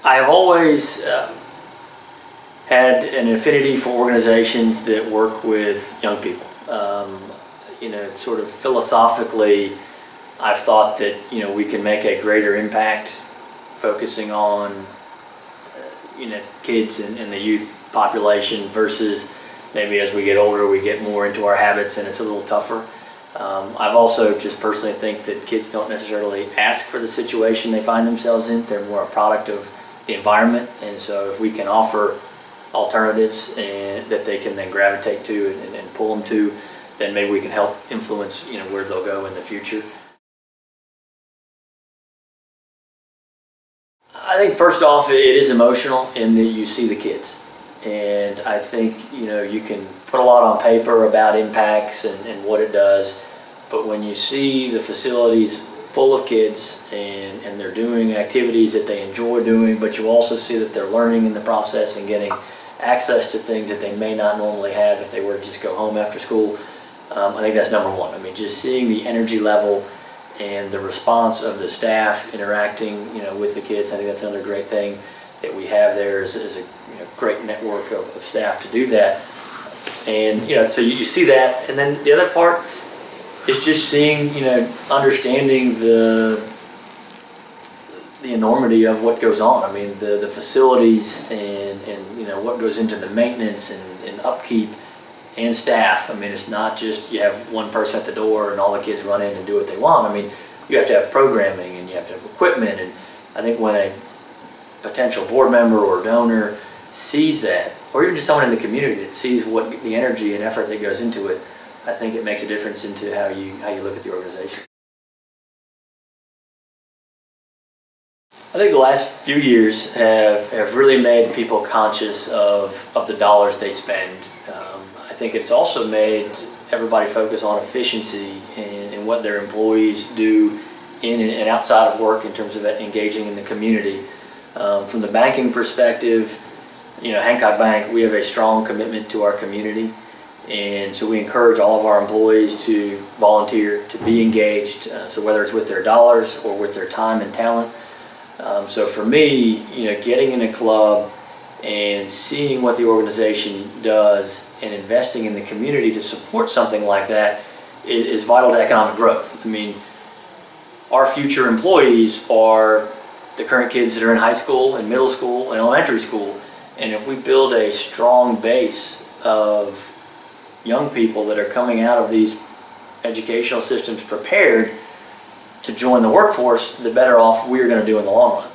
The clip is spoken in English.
I've always had an affinity for organizations that work with young people. Sort of philosophically, I've thought that we can make a greater impact focusing on kids and the youth population versus maybe as we get older we get more into our habits and it's a little tougher. I've also just personally think that kids don't necessarily ask for the situation they find themselves in. They're more a product of the environment, and so if we can offer alternatives and that they can then gravitate to and pull them to, then maybe we can help influence where they'll go in the future. I think first off, it is emotional in that you see the kids, and I think you can put a lot on paper about impacts and what it does, but when you see the facilities full of kids and they're doing activities that they enjoy doing, but you also see that they're learning in the process and getting access to things that they may not normally have if they were to just go home after school. I think that's number one. I mean, just seeing the energy level and the response of the staff interacting with the kids, I think that's another great thing that we have there is a great network of staff to do that. And so you see that, and then the other part is just seeing, understanding the enormity of what goes on. I mean, the facilities and what goes into the maintenance and upkeep and staff. I mean, it's not just you have one person at the door and all the kids run in and do what they want. I mean, you have to have programming and you have to have equipment, and I think when a potential board member or donor sees that, or even just someone in the community that sees what the energy and effort that goes into it, I think it makes a difference into how you look at the organization. I think the last few years have really made people conscious of the dollars they spend. I think it's also made everybody focus on efficiency and what their employees do in and outside of work in terms of engaging in the community. From the banking perspective, Hancock Bank, we have a strong commitment to our community, and so we encourage all of our employees to volunteer, to be engaged, so whether it's with their dollars or with their time and talent. So for me, getting in a club and seeing what the organization does and investing in the community to support something like that is vital to economic growth. I mean, our future employees are the current kids that are in high school and middle school and elementary school, and if we build a strong base of young people that are coming out of these educational systems prepared to join the workforce, the better off we're going to do in the long run.